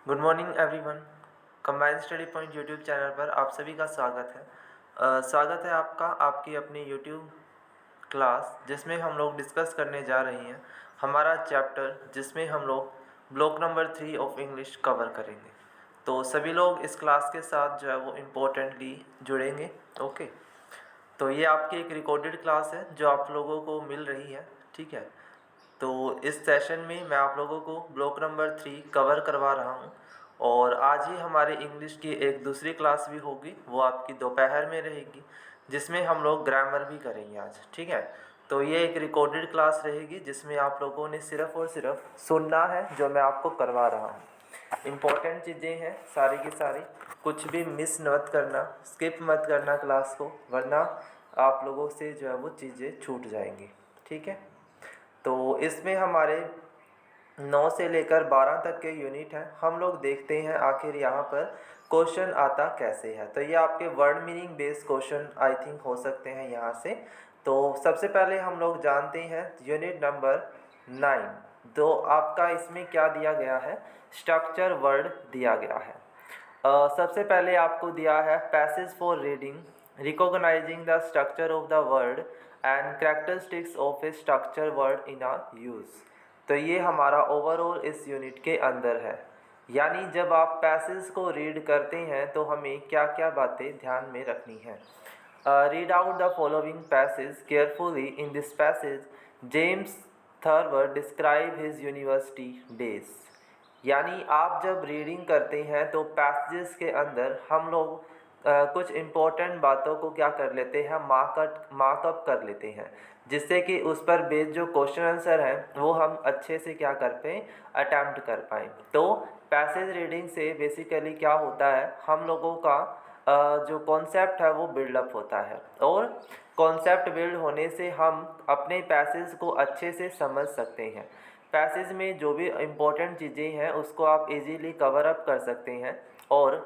Good morning everyone. Combined study point YouTube channel पर आप सभी का स्वागत है। स्वागत है आपका आपकी अपनी यूट्यूब क्लास जिसमें हम लोग डिस्कस करने जा रही हैं हमारा चैप्टर जिसमें हम लोग block number 3 of English cover करेंगे। तो सभी लोग इस क्लास के साथ जो है वो इम्पोर्टेंटली जुड़ेंगे। ओके, तो ये आपकी एक रिकॉर्डेड क्लास है जो आप लोगों को मिल रही है। ठीक है, तो इस सेशन में मैं आप लोगों को ब्लॉक नंबर 3 कवर करवा रहा हूँ और आज ही हमारे इंग्लिश की एक दूसरी क्लास भी होगी, वो आपकी दोपहर में रहेगी जिसमें हम लोग ग्रामर भी करेंगे आज। ठीक है, तो ये एक रिकॉर्डेड क्लास रहेगी जिसमें आप लोगों ने सिर्फ़ और सिर्फ सुनना है जो मैं आपको करवा रहा हूँ। इम्पॉर्टेंट चीज़ें हैं सारी की सारी, कुछ भी मिस मत करना, स्किप मत करना क्लास को, वरना आप लोगों से जो है वो चीज़ें छूट जाएंगी। ठीक है, तो इसमें हमारे 9 से लेकर 12 तक के यूनिट हैं। हम लोग देखते हैं आखिर यहाँ पर क्वेश्चन आता कैसे है। तो ये आपके word meaning based question I think हो सकते हैं यहाँ से। तो सबसे पहले हम लोग जानते हैं यूनिट नंबर 9। तो आपका इसमें क्या दिया गया है, स्ट्रक्चर वर्ड दिया गया है। सबसे पहले आपको दिया है passage for reading, recognising the structure of the word and characteristics of a structure word in a use. तो ये हमारा ओवरऑल इस यूनिट के अंदर है। यानी जब आप पैसेज को रीड करते हैं तो हमें क्या क्या बातें ध्यान में रखनी है। Read out the following passage carefully. In this passage James Thurber describe his university days. यानी आप जब रीडिंग करते हैं तो पैसेजेस के अंदर हम लोग कुछ इम्पोर्टेंट बातों को क्या कर लेते हैं, मार्कअप कर लेते हैं, जिससे कि उस पर बेस्ड जो क्वेश्चन आंसर हैं वो हम अच्छे से क्या कर पाएँ, अटैम्प्ट कर पाएँ। तो पैसेज रीडिंग से बेसिकली क्या होता है, हम लोगों का जो कॉन्सेप्ट है वो बिल्डअप होता है और कॉन्सेप्ट बिल्ड होने से हम अपने पैसेज को अच्छे से समझ सकते हैं। पैसेज में जो भी इम्पोर्टेंट चीज़ें हैं उसको आप इजीली कवर अप कर सकते हैं और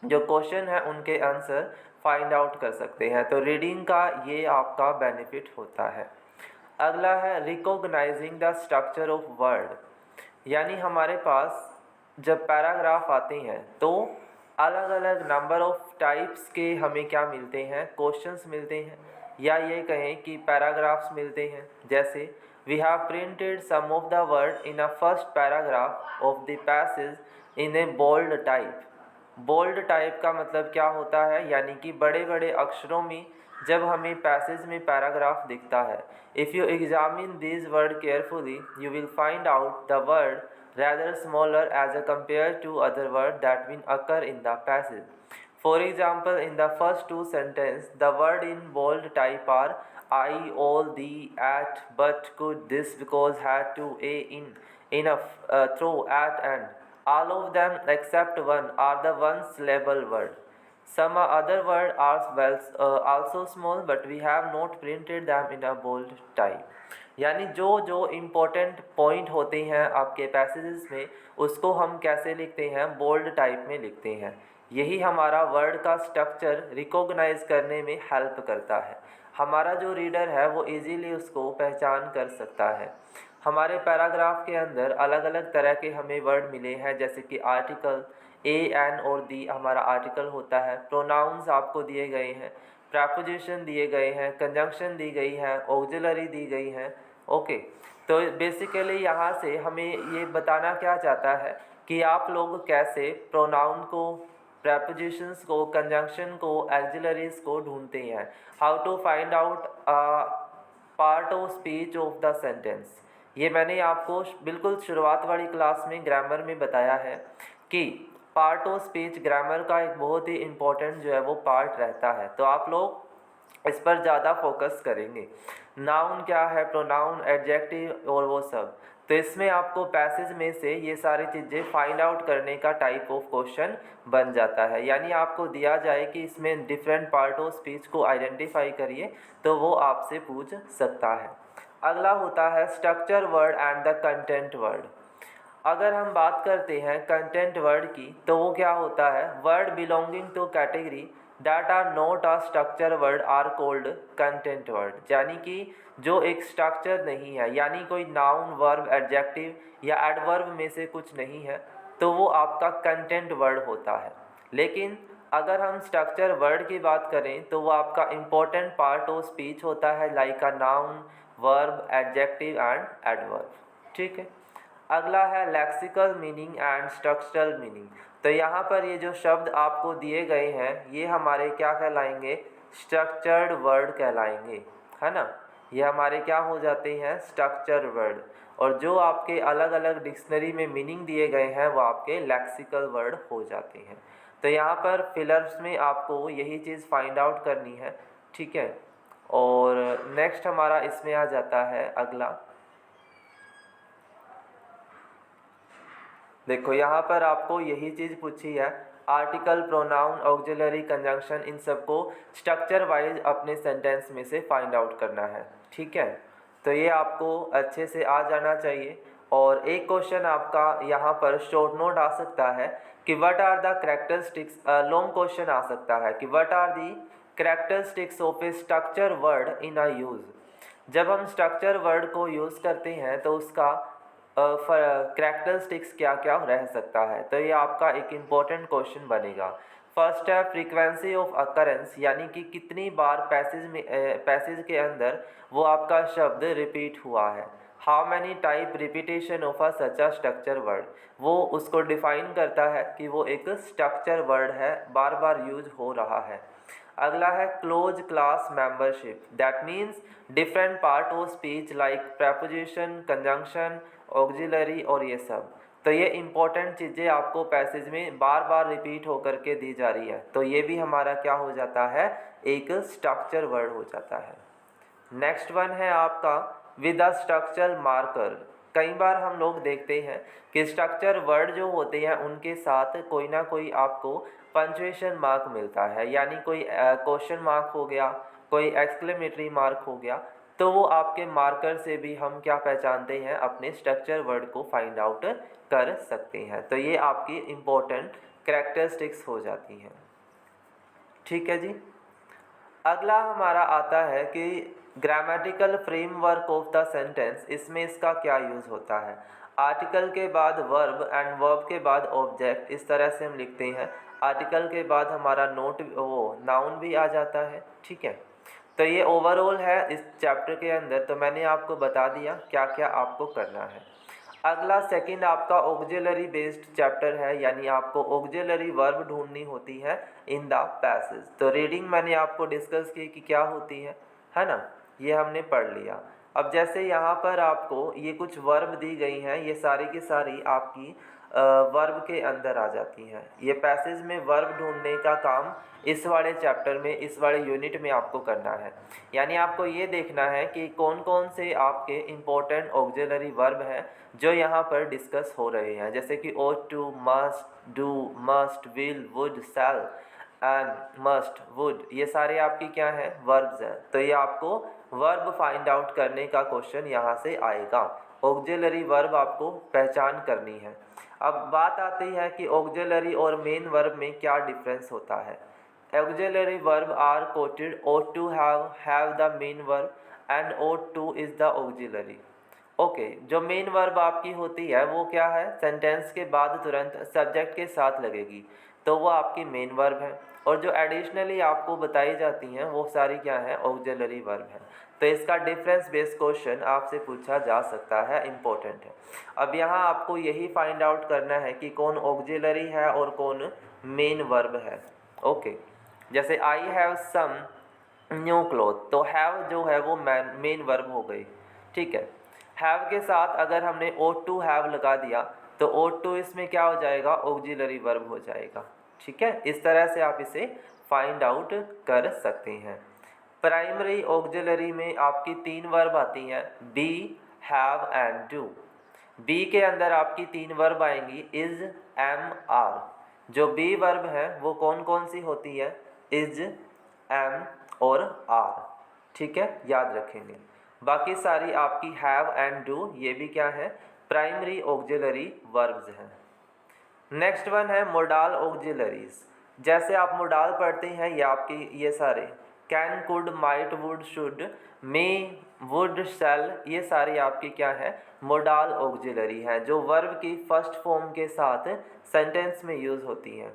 जो क्वेश्चन है उनके आंसर फाइंड आउट कर सकते हैं। तो रीडिंग का ये आपका बेनिफिट होता है। अगला है recognising the structure of word. यानी हमारे पास जब पैराग्राफ आते हैं तो अलग अलग नंबर ऑफ टाइप्स के हमें क्या मिलते हैं, क्वेश्चंस मिलते हैं, या ये कहें कि पैराग्राफ्स मिलते हैं। जैसे we have printed some of the word in a first paragraph of the passage in a bold type. Bold type का मतलब क्या होता है, यानी कि बड़े बड़े अक्षरों में जब हमें पैसेज में पैराग्राफ दिखता है। If you examine this word carefully you will find out the word rather smaller as a compared to other words that will occur in the passage. For example, in the first two sentences, the word in bold type are I, all, the, at, but, could, this, because, had, to, a, in, enough, through, at, and. All of them except one are the one syllable word. Some other words are well, also small, but we have not printed them in a bold type. यानी जो जो important point होते हैं आपके passages में उसको हम कैसे लिखते हैं, बोल्ड टाइप में लिखते हैं। यही हमारा वर्ड का स्ट्रक्चर रिकॉग्नाइज करने में हेल्प करता है। हमारा जो रीडर है वो इजीली उसको पहचान कर सकता है। हमारे पैराग्राफ के अंदर अलग अलग तरह के हमें वर्ड मिले हैं, जैसे कि आर्टिकल, ए, एन और दी हमारा आर्टिकल होता है। प्रोनाउंस आपको दिए गए हैं, प्रपोजिशन दिए गए हैं, कंजंक्शन दी गई है, ऑक्सिलरी दी गई है। ओके, तो बेसिकली यहाँ से हमें ये बताना क्या चाहता है कि आप लोग कैसे प्रोनाउन को, प्रपोजिशंस को, कंजंक्शन को, ऑक्सिलरीज को ढूंढते हैं। How to find out part of speech of the sentence. ये मैंने आपको बिल्कुल शुरुआत वाली क्लास में ग्रामर में बताया है कि पार्ट ऑफ स्पीच ग्रामर का एक बहुत ही इम्पोर्टेंट जो है वो पार्ट रहता है। तो आप लोग इस पर ज़्यादा फोकस करेंगे। नाउन क्या है, प्रोनाउन, एडजेक्टिव और वो सब। तो इसमें आपको पैसेज में से ये सारी चीज़ें फाइंड आउट करने का टाइप ऑफ क्वेश्चन बन जाता है। यानी आपको दिया जाए कि इसमें डिफरेंट पार्ट ऑफ स्पीच को आइडेंटिफाई करिए तो वो आपसे पूछ सकता है। अगला होता है structure word and the content word. अगर हम बात करते हैं कंटेंट वर्ड की तो वो क्या होता है, word belonging to category that are not a structure word are called content word. यानी कि जो एक स्ट्रक्चर नहीं है, यानी कोई नाउन, वर्ब, एडजेक्टिव या एडवर्ब में से कुछ नहीं है, तो वो आपका कंटेंट वर्ड होता है। लेकिन अगर हम स्ट्रक्चर वर्ड की बात करें तो वो आपका इम्पोर्टेंट पार्ट ऑफ स्पीच होता है, like a noun, verb, adjective and adverb. ठीक है। अगला है lexical meaning and structural meaning. तो यहाँ पर ये जो शब्द आपको दिए गए हैं ये हमारे क्या कहलाएंगे, स्ट्रक्चर्ड वर्ड कहलाएंगे, है ना। ये हमारे क्या हो जाते हैं, स्ट्रक्चर वर्ड। और जो आपके अलग अलग डिक्शनरी में मीनिंग दिए गए हैं वो आपके लेक्सिकल वर्ड हो जाते हैं। तो यहाँ पर फिलर्स में आपको यही चीज़ फाइंड आउट करनी है। ठीक है। और नेक्स्ट हमारा इसमें आ जाता है अगला, देखो यहाँ पर आपको यही चीज़ पूछी है, आर्टिकल, प्रोनाउन, ऑक्सिलरी, कंजंक्शन, इन सबको स्ट्रक्चर वाइज अपने सेंटेंस में से फाइंड आउट करना है। ठीक है। तो ये आपको अच्छे से आ जाना चाहिए। और एक क्वेश्चन आपका यहाँ पर शॉर्ट नोट आ सकता है कि what are the characteristics, long question आ सकता है कि what are the characteristics of a structure word in a use. जब हम स्ट्रक्चर वर्ड को यूज़ करते हैं तो उसका कैरेक्टरिस्टिक्स क्या क्या रह सकता है। तो ये आपका एक इम्पॉर्टेंट क्वेश्चन बनेगा। फर्स्ट है फ्रीक्वेंसी ऑफ अकरेंस, यानी कि कितनी बार पैसेज के अंदर वो आपका शब्द रिपीट हुआ है। How many type repetition of a such a structure word, वो उसको डिफाइन करता है कि वो एक स्ट्रक्चर वर्ड है, बार बार यूज हो रहा है। अगला है close class membership, that means different part of speech like preposition, conjunction, auxiliary और ये सब। तो ये इंपॉर्टेंट चीज़ें आपको पैसेज में बार बार रिपीट होकर के दी जा रही है, तो ये भी हमारा क्या हो जाता है, एक स्ट्रक्चर वर्ड हो जाता है। नेक्स्ट वन है आपका विद अ स्ट्रक्चरल मार्कर। कई बार हम लोग देखते हैं कि स्ट्रक्चर वर्ड जो होते हैं उनके साथ कोई ना कोई आपको पंचुएशन मार्क मिलता है, यानी कोई क्वेश्चन मार्क हो गया, कोई एक्सक्लेमेटरी मार्क हो गया। तो वो आपके मार्कर से भी हम क्या पहचानते हैं, अपने स्ट्रक्चर वर्ड को फाइंड आउट कर सकते हैं। तो ये आपकी इम्पोर्टेंट कैरेक्टरिस्टिक्स हो जाती हैं। ठीक है जी। अगला हमारा आता है कि grammatical framework of the sentence, इसमें इसका क्या यूज़ होता है। आर्टिकल के बाद वर्ब एंड वर्ब के बाद ऑब्जेक्ट, इस तरह से हम लिखते हैं। आर्टिकल के बाद हमारा नोट वो नाउन भी आ जाता है। ठीक है। तो ये ओवरऑल है इस चैप्टर के अंदर, तो मैंने आपको बता दिया क्या क्या आपको करना है। अगला सेकंड आपका ऑक्सिलरी बेस्ड चैप्टर है, यानी आपको ऑक्सिलरी वर्ब ढूंढनी होती है इन द पैसेज। तो रीडिंग मैंने आपको डिस्कस की कि क्या होती है ना, ये हमने पढ़ लिया। अब जैसे यहाँ पर आपको ये कुछ वर्ब दी गई हैं, ये सारी की सारी आपकी वर्ब के अंदर आ जाती हैं। ये पैसेज में वर्ब ढूंढने का काम इस वाले चैप्टर में, इस वाले यूनिट में आपको करना है। यानी आपको ये देखना है कि कौन कौन से आपके इम्पोर्टेंट ऑक्सिलरी वर्ब हैं जो यहाँ पर डिस्कस हो रहे हैं, जैसे कि ought to, must, do, must, will, would, shall and must, would, ये सारे आपकी क्या हैं, वर्ब्स हैं। तो ये आपको वर्ब फाइंड आउट करने का क्वेश्चन यहाँ से आएगा। ऑक्सिलरी वर्ब आपको पहचान करनी है। अब बात आती है कि ऑक्सिलरी और मेन वर्ब में क्या डिफरेंस होता है। Auxiliary verb are quoted ought to have the main verb and ought to is the auxiliary. Okay, जो मेन वर्ब आपकी होती है वो क्या है, सेंटेंस के बाद तुरंत सब्जेक्ट के साथ लगेगी, तो वो आपकी मेन वर्ब है। और जो एडिशनली आपको बताई जाती हैं वो सारी क्या है, ऑक्सिलरी वर्ब है। तो इसका डिफरेंस बेस्ड क्वेश्चन आपसे पूछा जा सकता है, इम्पोर्टेंट है। अब यहाँ आपको यही फाइंड आउट करना है कि कौन ऑक्सिलरी है और कौन मेन वर्ब है। ओके, जैसे I have some new cloth, तो हैव जो है वो मेन वर्ब हो गई। ठीक है। हैव के साथ अगर हमने ought to have लगा दिया तो ought to इसमें क्या हो जाएगा, ऑक्सिलरी वर्ब हो जाएगा। ठीक है। इस तरह से आप इसे फाइंड आउट कर सकते हैं। प्राइमरी ऑक्सिलरी में आपकी 3 वर्ब आती हैं, be, have and do. Be के अंदर आपकी 3 वर्ब आएंगी, इज, एम, आर। जो बी वर्ब है वो कौन कौन सी होती है, इज, एम और आर। ठीक है, याद रखेंगे। बाकी सारी आपकी हैव एंड डू ये भी क्या है, प्राइमरी ऑक्सिलरी वर्ब्स हैं। नेक्स्ट वन है मोडाल ऑक्सिलरीज। जैसे आप मोडाल पढ़ते हैं, ये आपकी ये सारे can, could, might, would, should, may, would, shall, ये सारी आपकी क्या है, मोडाल ऑक्सिलरी हैं जो वर्ब की फर्स्ट फॉर्म के साथ सेंटेंस में यूज़ होती हैं।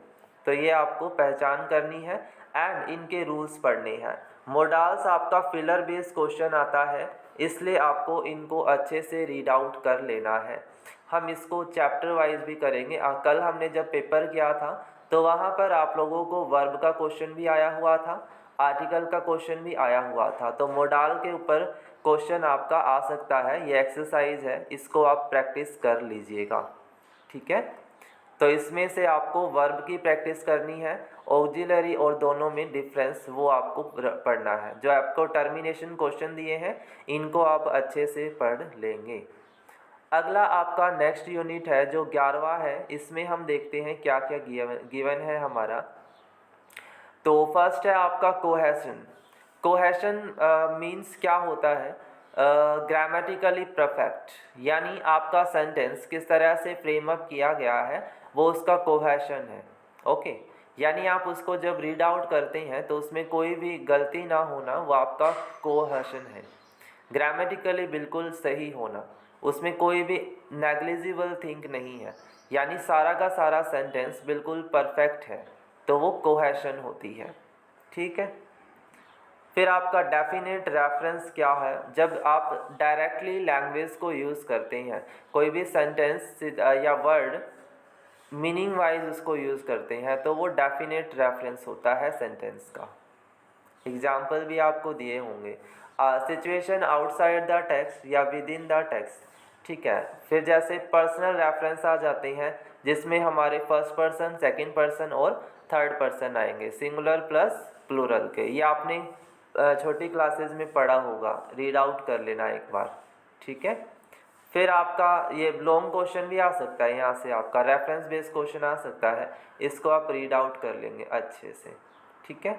तो ये आपको पहचान करनी है एंड इनके रूल्स पढ़ने हैं। मोडाल्स आपका फिलर बेस्ड क्वेश्चन आता है, इसलिए आपको इनको अच्छे से रीड आउट कर लेना है। हम इसको चैप्टर वाइज भी करेंगे। कल हमने जब पेपर किया था तो वहाँ पर आप लोगों को वर्ब का क्वेश्चन भी आया हुआ था, आर्टिकल का क्वेश्चन भी आया हुआ था। तो मोडाल के ऊपर क्वेश्चन आपका आ सकता है, ये एक्सरसाइज है, इसको आप प्रैक्टिस कर लीजिएगा। ठीक है, तो इसमें से आपको वर्ब की प्रैक्टिस करनी है, ऑक्सिलरी और दोनों में डिफरेंस वो आपको पढ़ना है। जो आपको टर्मिनेशन क्वेश्चन दिए हैं इनको आप अच्छे से पढ़ लेंगे। अगला आपका नेक्स्ट यूनिट है जो 11वां है, इसमें हम देखते हैं क्या क्या गिवन है हमारा। तो फर्स्ट है आपका कोहेशन। कोहेशन मीन्स क्या होता है, ग्रामेटिकली परफेक्ट, यानी आपका सेंटेंस किस तरह से फ्रेम अप किया गया है वो उसका कोहेशन है। ओके, यानी आप उसको जब रीड आउट करते हैं तो उसमें कोई भी गलती ना होना, वो आपका कोहेशन है। ग्रामेटिकली बिल्कुल सही होना, उसमें कोई भी नेग्लिजिबल थिंग नहीं है, यानी सारा का सारा सेंटेंस बिल्कुल परफेक्ट है, तो वो कोहेशन होती है। ठीक है, फिर आपका डेफिनेट रेफरेंस क्या है, जब आप डायरेक्टली लैंग्वेज को यूज़ करते हैं, कोई भी सेंटेंस या वर्ड मीनिंग वाइज उसको यूज़ करते हैं, तो वो डेफिनेट रेफरेंस होता है सेंटेंस का। एग्जाम्पल भी आपको दिए होंगे, सिचुएशन आउटसाइड द टेक्स्ट या विद इन द टेक्स्ट। ठीक है, फिर जैसे पर्सनल रेफरेंस आ जाते हैं जिसमें हमारे फर्स्ट पर्सन, सेकंड पर्सन और थर्ड पर्सन आएंगे, सिंगुलर प्लस प्लूरल के। ये आपने छोटी क्लासेस में पढ़ा होगा, रीड आउट कर लेना एक बार। ठीक है, फिर आपका ये लॉन्ग क्वेश्चन भी आ सकता है, यहाँ से आपका रेफरेंस बेस्ड क्वेश्चन आ सकता है, इसको आप रीड आउट कर लेंगे अच्छे से। ठीक है,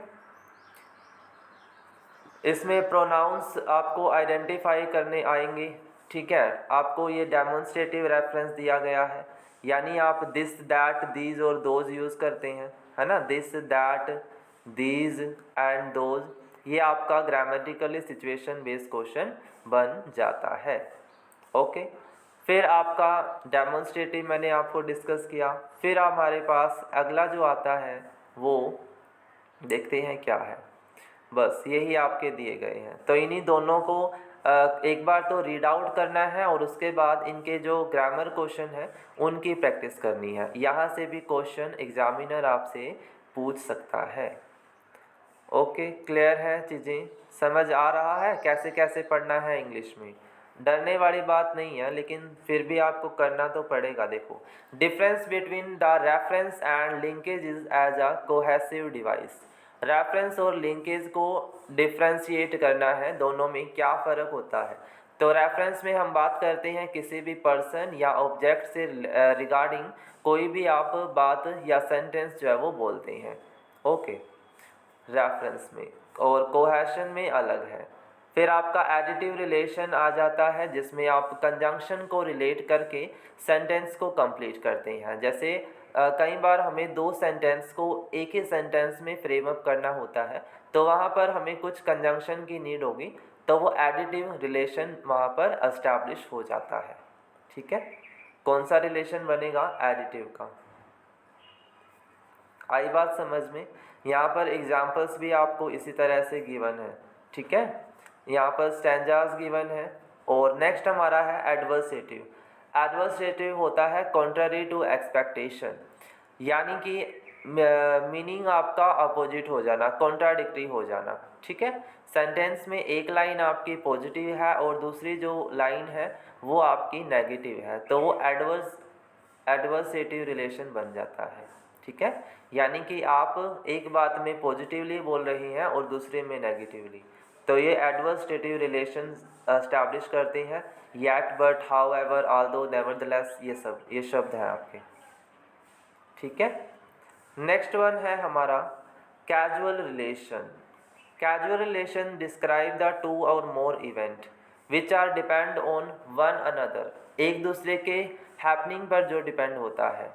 इसमें प्रोनाउंस आपको आइडेंटिफाई करने आएंगे। ठीक है, आपको ये डेमोन्स्ट्रेटिव रेफरेंस दिया गया है, यानी आप दिस, दैट, दीज और दोज यूज़ करते हैं, है ना, this, that, these and those, ये आपका ग्रामेटिकली सिचुएशन बेस्ड क्वेश्चन बन जाता है। ओके, फिर आपका डेमोन्स्ट्रेटिव मैंने आपको डिस्कस किया। फिर हमारे पास अगला जो आता है वो देखते हैं क्या है, बस यही आपके दिए गए हैं। तो इन्हीं दोनों को एक बार तो रीड आउट करना है और उसके बाद इनके जो ग्रामर क्वेश्चन है उनकी प्रैक्टिस करनी है। यहाँ से भी क्वेश्चन एग्जामिनर आपसे पूछ सकता है। ओके, क्लियर है, चीज़ें समझ आ रहा है कैसे कैसे पढ़ना है इंग्लिश में। डरने वाली बात नहीं है, लेकिन फिर भी आपको करना तो पड़ेगा। देखो, difference between the reference and linkage is as a cohesive device. Reference और लिंकेज को डिफ्रेंशिएट करना है, दोनों में क्या फ़र्क होता है। तो रेफरेंस में हम बात करते हैं किसी भी पर्सन या ऑब्जेक्ट से रिगार्डिंग कोई भी आप बात या सेंटेंस जो है वो बोलते हैं। ओके, रेफरेंस में, और कोहेशन में अलग है। फिर आपका एडिटिव रिलेशन आ जाता है जिसमें आप कंजंक्शन को रिलेट करके सेंटेंस को कंप्लीट करते हैं। जैसे कई बार हमें दो सेंटेंस को एक ही सेंटेंस में फ्रेम अप करना होता है, तो वहाँ पर हमें कुछ कंजंक्शन की नीड होगी, तो वो एडिटिव रिलेशन वहाँ पर एस्टैब्लिश हो जाता है। ठीक है, कौन सा रिलेशन बनेगा, एडिटिव का। आई बात समझ में। यहाँ पर एग्जाम्पल्स भी आपको इसी तरह से गिवन है। ठीक है, यहाँ पर स्टैंजास गिवन है। और नेक्स्ट हमारा है एडवर्सेटिव। एडवर्सेटिव होता है कॉन्ट्ररी टू एक्सपेक्टेशन, यानी कि मीनिंग आपका अपोजिट हो जाना, कॉन्ट्राडिक्टरी हो जाना। ठीक है, सेंटेंस में एक लाइन आपकी पॉजिटिव है और दूसरी जो लाइन है वो आपकी नेगेटिव है, तो वो एडवर्सेटिव रिलेशन बन जाता है। ठीक है, यानी कि आप एक बात में पॉजिटिवली बोल रही हैं और दूसरे में नेगेटिवली, तो ये एडवर्सेटिव रिलेशन एस्टैब्लिश करते हैं। Yet, but, how ever, although, nevertheless, ये शब्द हैं आपके। ठीक है, नेक्स्ट वन है हमारा casual relation. Casual relation describe the two or more event which are depend on one another, एक दूसरे के हैपनिंग पर जो डिपेंड होता है।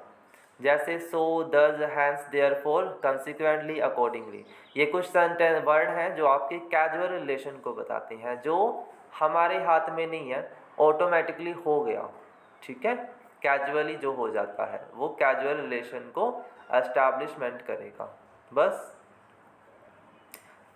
जैसे सो, दस, हैंस, देयरफॉर, कंसिक्वेंटली, अकॉर्डिंगली। ये कुछ सेंटेंस वर्ड हैं जो आपके कैजुअल रिलेशन को बताते हैं, जो हमारे हाथ में नहीं है, ऑटोमेटिकली हो गया, ठीक है। कैजुअली जो हो जाता है वो कैजुअल रिलेशन को एस्टैब्लिशमेंट करेगा, बस।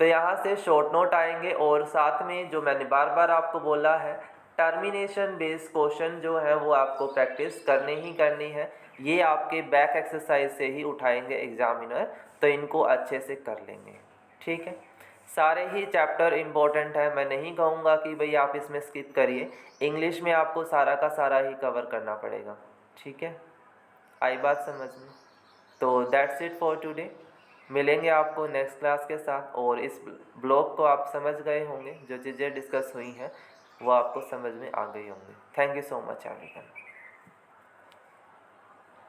तो यहाँ से शॉर्ट नोट आएंगे, और साथ में जो मैंने बार बार आपको बोला है, टर्मिनेशन बेस्ड क्वेश्चन जो है वो आपको प्रैक्टिस करनी ही करनी है। ये आपके बैक एक्सरसाइज से ही उठाएंगे एग्जामिनर, तो इनको अच्छे से कर लेंगे, ठीक है। सारे ही चैप्टर इम्पोर्टेंट है, मैं नहीं कहूँगा कि भाई आप इसमें स्किप करिए। इंग्लिश में आपको सारा का सारा ही कवर करना पड़ेगा, ठीक है। आई बात समझ में? तो दैट्स इट फॉर टुडे। मिलेंगे आपको नेक्स्ट क्लास के साथ, और इस ब्लॉग को आप समझ गए होंगे, जो चीज़ें डिस्कस हुई हैं वो आपको समझ में आ गई होंगी। Thank you so much everyone.